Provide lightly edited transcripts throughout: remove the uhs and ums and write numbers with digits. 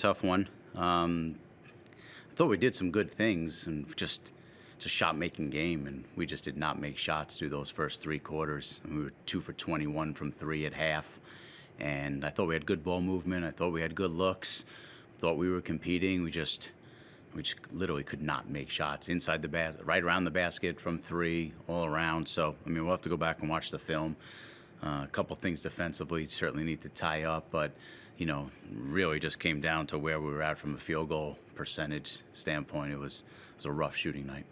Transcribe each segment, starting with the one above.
tough one. I thought we did some good things, and just it's a shot-making game, and we just did not make shots through those first 3 quarters. And we were 2 for 21 from 3 at half, and I thought we had good ball movement. I thought we had good looks. Thought we were competing. We just literally could not make shots inside the basket, right around the basket, from 3, all around. So, I mean, we'll have to go back and watch the film. A couple things defensively certainly need to tie up, but, really just came down to where we were at from a field goal percentage standpoint. It was a rough shooting night.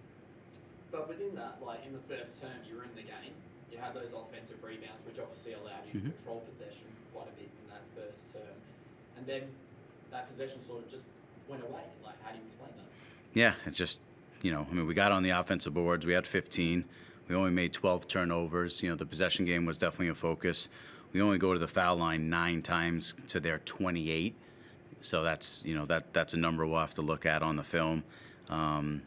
But within that, like in the first term, you were in the game. You had those offensive rebounds, which obviously allowed you to control possession for quite a bit in that first term. And then that possession sort of just went away. Like, how do you explain that? Yeah, it's just, we got on the offensive boards. We had 15. We only made 12 turnovers. The possession game was definitely a focus. We only go to the foul line 9 times to their 28. So that's, that's a number we'll have to look at on the film. I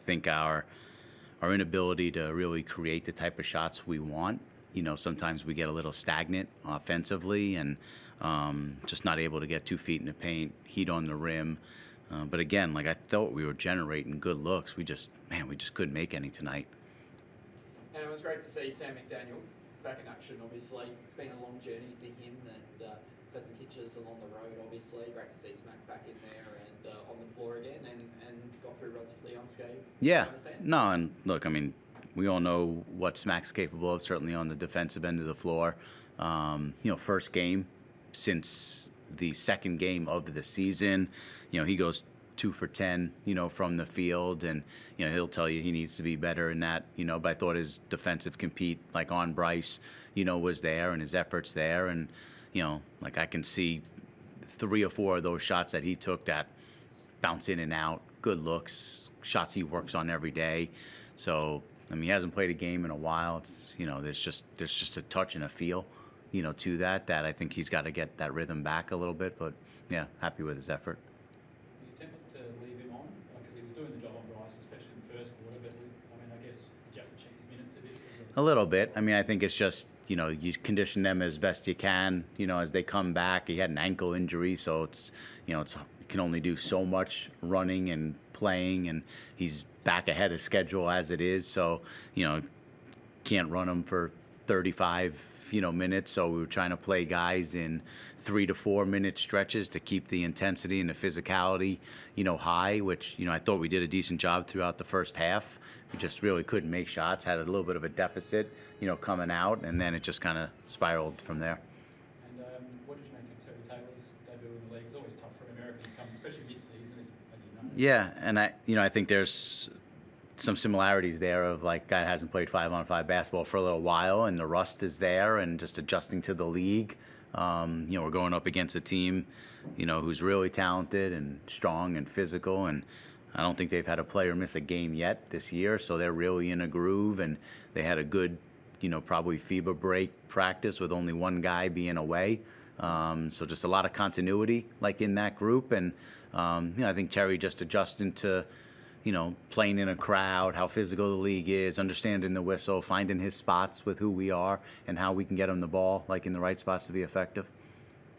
think our inability to really create the type of shots we want. Sometimes we get a little stagnant offensively and just not able to get 2 feet in the paint, heat on the rim. But again, I thought we were generating good looks. We just couldn't make any tonight. And it was great to see Sam McDaniel back in action, obviously. It's been a long journey for him, and he's had some hitches along the road, obviously. Great to see Smack back in there and on the floor again, and got through relatively unscathed. Yeah. No, and look, we all know what Smack's capable of, certainly on the defensive end of the floor. First game since the second game of the season, he goes 2 for 10, from the field, and he'll tell you he needs to be better in that, but I thought his defensive compete, on Bryce, was there, and his efforts there, and I can see 3 or 4 of those shots that he took that bounce in and out, good looks, shots he works on every day. So he hasn't played a game in a while. It's there's just a touch and a feel, to that I think he's got to get that rhythm back a little bit. But yeah, happy with his effort. You tempted to leave him on because he was doing the job on Bryce, especially in the first quarter. But I guess did you have to check his minutes a bit? A little bit. I think it's just you condition them as best you can. As they come back. He had an ankle injury, so it's you can only do so much running and playing, and he's back ahead of schedule as it is. So can't run him for 35 minutes. So we were trying to play guys in 3 to 4 minute stretches to keep the intensity and the physicality high, which I thought we did a decent job throughout the first half. We just really couldn't make shots, had a little bit of a deficit coming out, and then it just kind of spiraled from there. And what did you make of Terry Taylor's debut in the league? It's always tough for an American to come, especially mid-season, as you know. Yeah, and I think there's some similarities there of guy that hasn't played 5-on-5 basketball for a little while, and the rust is there, and just adjusting to the league. We're going up against a team, who's really talented and strong and physical, and I don't think they've had a player miss a game yet this year, so they're really in a groove, and they had a good, probably FIBA break practice with only one guy being away. So just a lot of continuity, in that group, and I think Terry just adjusting to, playing in a crowd, how physical the league is, understanding the whistle, finding his spots with who we are, and how we can get him the ball, in the right spots to be effective.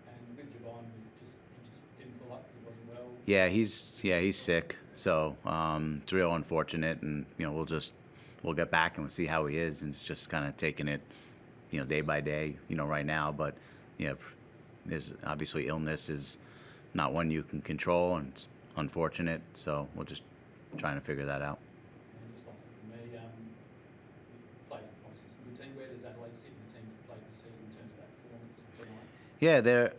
And with Javon, he just didn't pull up. He wasn't well. Yeah, he's sick. So it's real unfortunate, and we'll get back and we'll see how he is, and it's just kind of taking it, day by day, right now. But there's obviously illness is not one you can control, and it's unfortunate. So we're just trying to figure that out. And just lastly from me, you've played obviously some good team. Where does Adelaide sit in the team you've played this season in terms of that performance tonight? Yeah, they're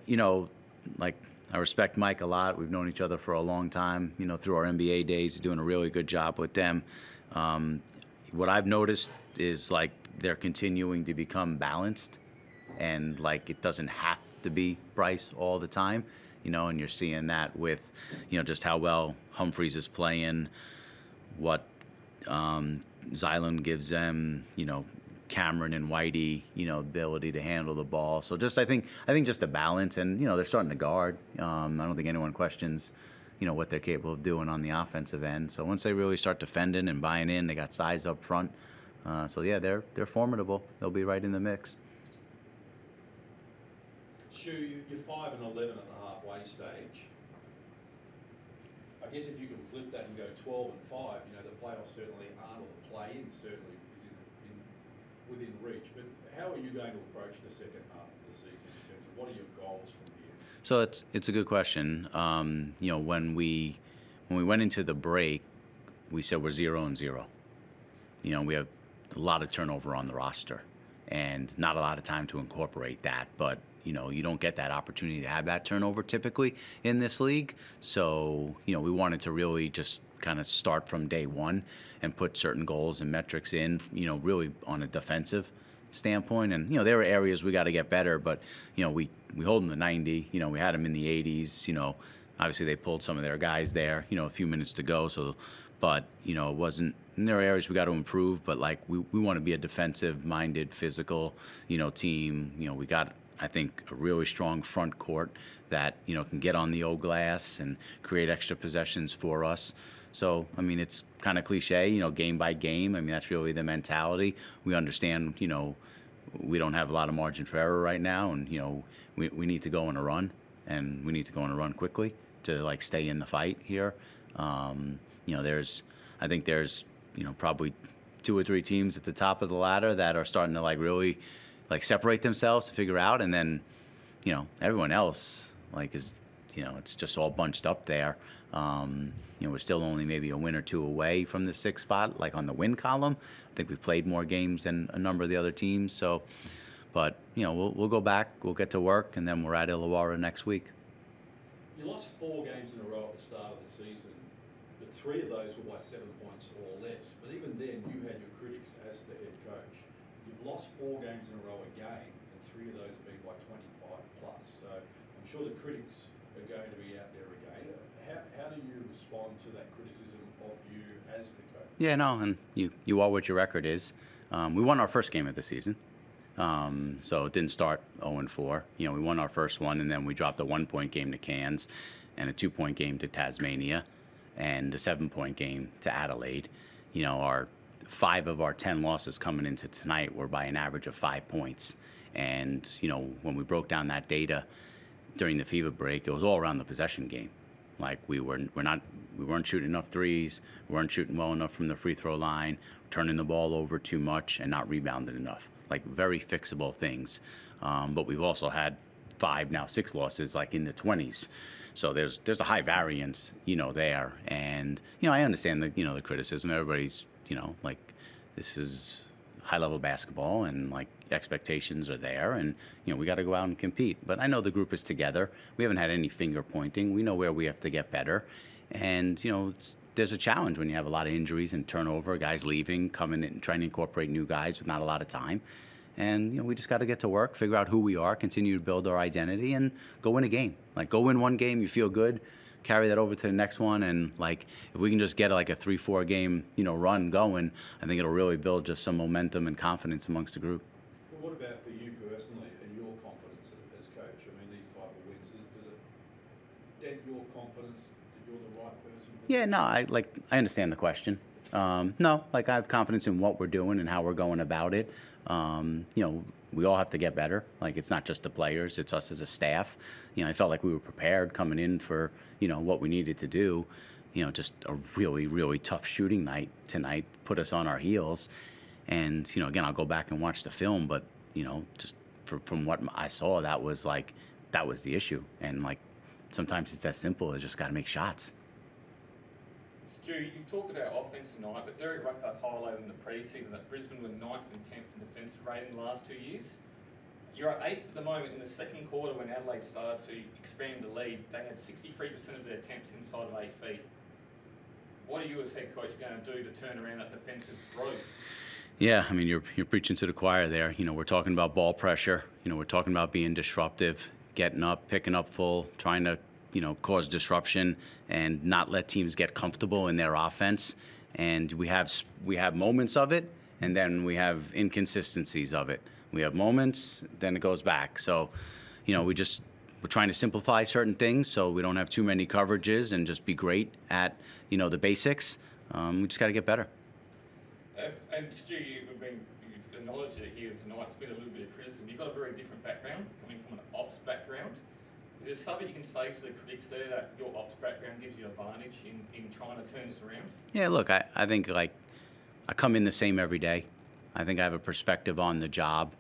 I respect Mike a lot. We've known each other for a long time, through our NBA days. He's doing a really good job with them. What I've noticed is they're continuing to become balanced, and it doesn't have to be Bryce all the time, and you're seeing that with, just how well Humphreys is playing, what Zylan gives them, Cameron and Whitey, ability to handle the ball. So I think just the balance, and they're starting to guard. I don't think anyone questions, what they're capable of doing on the offensive end. So once they really start defending and buying in, they got size up front. So yeah, they're formidable. They'll be right in the mix. Stu, you're 5-11 at the halfway stage. I guess if you can flip that and go 12-5, you know, the playoffs certainly aren't, or the play-in certainly is within reach. But how are you going to approach the second half of the season in terms of what are your goals from here? So it's a good question. You know, when we went into the break, we said we're 0-0. You know, we have a lot of turnover on the roster, and not a lot of time to incorporate that. But you know, you don't get that opportunity to have that turnover typically in this league. So you know, we wanted to really just kind of start from day one and put certain goals and metrics in. You know, really on a defensive standpoint. And you know, there are areas we got to get better, but you know, we hold them to 90. You know, we had them in the 80s. You know, obviously they pulled some of their guys there. You know, a few minutes to go. So, but you know, it wasn't. And there are areas we got to improve, but like we want to be a defensive-minded, physical, you know, team. You know, we got, I think, a really strong front court that you know can get on the old glass and create extra possessions for us. So, I mean, it's kind of cliche, you know, game by game. I mean, that's really the mentality. We understand, you know, we don't have a lot of margin for error right now, and you know, we need to go on a run, and we need to go on a run quickly to like stay in the fight here. You know, I think there's you know, probably 2 or 3 teams at the top of the ladder that are starting to like really like separate themselves to figure out, and then you know, everyone else like is, you know, it's just all bunched up there. You know, we're still only maybe a win or 2 away from the 6th spot, like on the win column. I think we've played more games than a number of the other teams. So, but you know, we'll go back, we'll get to work, and then we're at Illawarra next week. You lost 4 games in a row at the start of the season, but 3 of those were by 7 points or less. But even then, you had your critics as the head coach. You've lost 4 games in a row again, and 3 of those have been by 25 plus. So I'm sure the critics are going to be out there again. How do you respond to that criticism of you as the coach? Yeah, no, and you are what your record is. We won our first game of the season. So it didn't start 0-4. You know, we won our first one, and then we dropped a 1-point game to Cairns, and a 2-point game to Tasmania, and a 7-point game to Adelaide. You know, 5 of our 10 losses coming into tonight were by an average of 5 points. And you know, when we broke down that data during the FIBA break, it was all around the possession game. Like we weren't shooting enough threes, we weren't shooting well enough from the free throw line, turning the ball over too much, and not rebounding enough. Like very fixable things. But we've also had 5, now 6 losses, like in the 20s. So there's a high variance, you know, there. And you know, I understand the criticism. Everybody's, you know, like, this is high level basketball, and like expectations are there, and you know, we got to go out and compete. But I know the group is together. We haven't had any finger pointing. We know where we have to get better, and you know, there's a challenge when you have a lot of injuries and turnover, guys leaving, coming in, trying to incorporate new guys with not a lot of time. And you know, we just got to get to work, figure out who we are, continue to build our identity, and go win a game. Like, go win one game, you feel good, carry that over to the next one, and like, if we can just get like a 3-4 game, you know, run going, I think it'll really build just some momentum and confidence amongst the group. Well, what about for you personally and your confidence as coach? I mean, these type of wins, does it dent your confidence that you're the right person for Yeah, this? no, I understand the question. No, like, I have confidence in what we're doing and how we're going about it. You know, we all have to get better. Like, it's not just the players, it's us as a staff. You know, I felt like we were prepared coming in for, you know, what we needed to do. You know, just a really, really tough shooting night tonight put us on our heels. And, you know, again, I'll go back and watch the film, but, you know, just from what I saw, that was the issue. And, like, sometimes it's as simple as just got to make shots. Stu, you've talked about offense tonight, but Derek Rucker highlighted in the preseason that Brisbane were 9th and 10th in defensive rating the last 2 years. You're at 8th at the moment. In the second quarter, when Adelaide started to expand the lead, they had 63% of their attempts inside of 8 feet. What are you as head coach going to do to turn around that defensive growth? Yeah, I mean, you're preaching to the choir there. You know, we're talking about ball pressure. You know, we're talking about being disruptive, getting up, picking up full, trying to, you know, cause disruption and not let teams get comfortable in their offense. And we have moments of it, and then we have inconsistencies of it. We have moments, then it goes back. So, you know, we're trying to simplify certain things so we don't have too many coverages and just be great at, you know, the basics. We just got to get better. And Stu, you've acknowledged it here tonight. It's been a little bit of criticism. You've got a very different background, coming from an ops background. Is there something you can say to the critics there that your ops background gives you an advantage in trying to turn this around? Yeah, look, I think like I come in the same every day. I think I have a perspective on the job.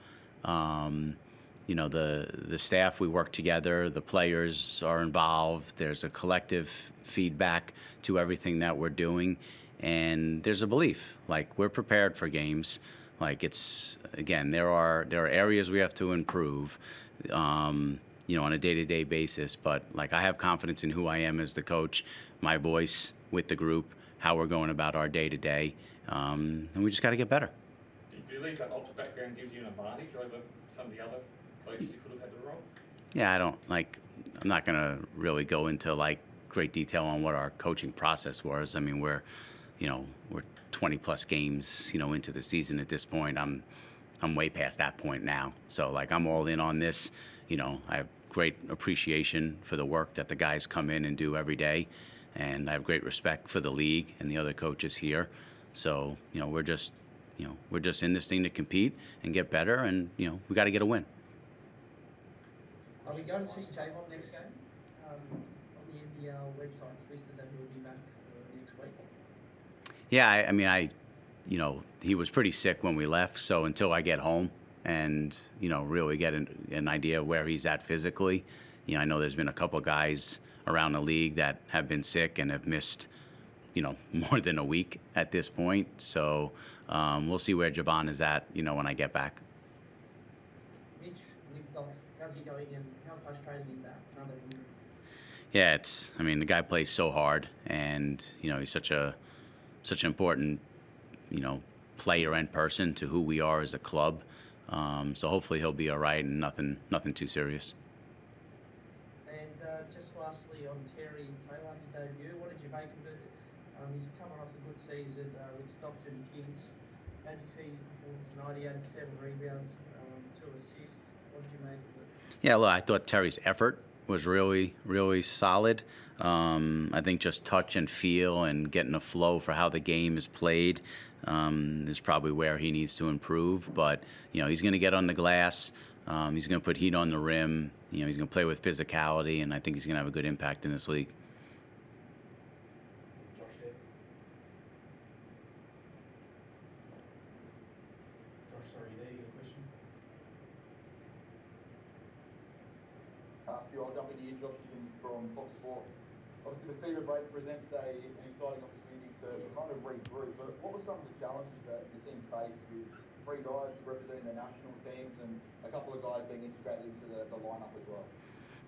You know, the staff, we work together, the players are involved, there's a collective feedback to everything that we're doing, and there's a belief, like we're prepared for games. Like it's, again, there are areas we have to improve, you know, on a day-to-day basis, but like I have confidence in who I am as the coach, my voice with the group, how we're going about our day-to-day, and we just got to get better. Do you believe that ops background gives you an advantage over some of the other coaches you could have had the role? Yeah, I'm not going to really go into like great detail on what our coaching process was. I mean, we're 20 plus games, you know, into the season at this point. I'm way past that point now. So like I'm all in on this. You know, I have great appreciation for the work that the guys come in and do every day. And I have great respect for the league and the other coaches here. So, you know, we're just in this thing to compete and get better, and, you know, we got to get a win. Are we going to see Javon next game? On the NBL website, it's listed that he'll be back for next week. Yeah, I mean, you know, he was pretty sick when we left, so until I get home and, you know, really get an idea of where he's at physically, you know, I know there's been a couple guys around the league that have been sick and have missed, you know, more than a week at this point. So we'll see where Javon is at, you know, when I get back. Mitch limped off. How's he going, and how frustrating is that? Another injury. Yeah, I mean, the guy plays so hard, and, you know, he's such an important, you know, player and person to who we are as a club. So hopefully he'll be all right and nothing too serious. And just lastly on Terry Taylor, his debut, what did you make of it? He's coming off a good season with Stockton Kings. How did you see his performance tonight? He had 7 rebounds, 2 assists. What did you make of it? Yeah, look, I thought Terry's effort was really, really solid. I think just touch and feel and getting a flow for how the game is played is probably where he needs to improve. But, you know, he's going to get on the glass. He's going to put heat on the rim. You know, he's going to play with physicality, and I think he's going to have a good impact in this league. Josh here. Josh, sorry, there you got a question? I'll jump in here, Josh from Fox Sports. Obviously, the Fever Break presents an exciting opportunity to kind of regroup, but what were some of the challenges that the team faced with 3 guys representing the national teams and a couple of guys being integrated into the lineup as well?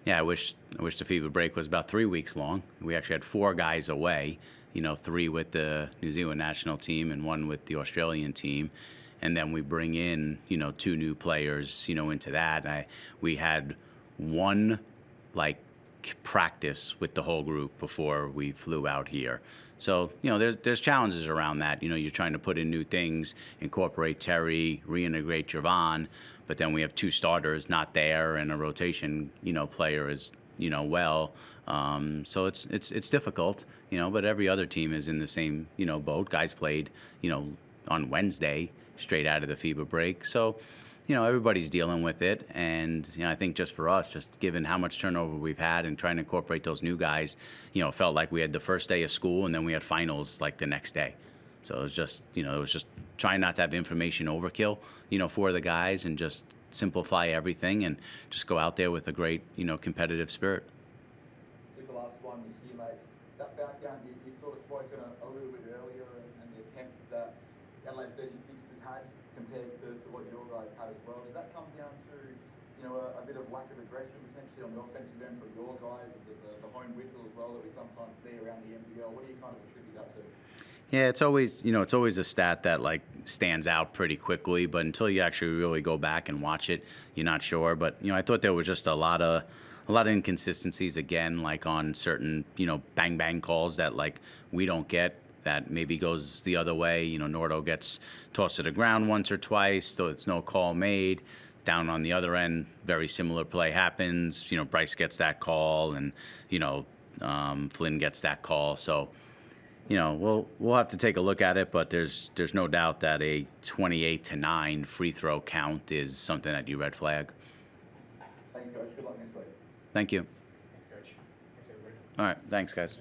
Yeah, I wish the Fever Break was about 3 weeks long. We actually had 4 guys away, you know, 3 with the New Zealand national team and 1 with the Australian team. And then we bring in, you know, 2 new players, you know, into that. We had 1, like, practice with the whole group before we flew out here. So, you know, there's challenges around that. You know, you're trying to put in new things, incorporate Terry, reintegrate Javon, but then we have 2 starters not there and a rotation, you know, player is, you know, well. So it's difficult, you know, but every other team is in the same, you know, boat. Guys played, you know, on Wednesday straight out of the FIBA break. So, you know, everybody's dealing with it. And, you know, I think just for us, just given how much turnover we've had and trying to incorporate those new guys, you know, it felt like we had the first day of school and then we had finals like the next day. So it was just, you know, trying not to have information overkill, you know, for the guys and just simplify everything and just go out there with a great, you know, competitive spirit. Just the last one this year, mate. That foul count, you sort of spoken a little bit earlier and the attempts that Adelaide 36 has had compared to what your guys had as well. Does that come down to, you know, a bit of lack of aggression potentially on the offensive end for your guys, the home whistle as well that we sometimes see around the NBL? What do you kind of attribute that to? Yeah, it's always a stat that like stands out pretty quickly, but until you actually really go back and watch it, you're not sure. But, you know, I thought there was just a lot of inconsistencies again, like on certain, you know, bang bang calls that like we don't get, that maybe goes the other way. You know, Nordo gets tossed to the ground once or twice, so it's no call made. Down on the other end, very similar play happens. You know, Bryce gets that call, and, you know, Flynn gets that call. So, you know, we'll have to take a look at it, but there's no doubt that a 28-9 free throw count is something that you red flag. Thanks, guys. Coach. Good luck next week. Thank you. Thanks, Coach. Thanks, everybody. All right. Thanks, guys.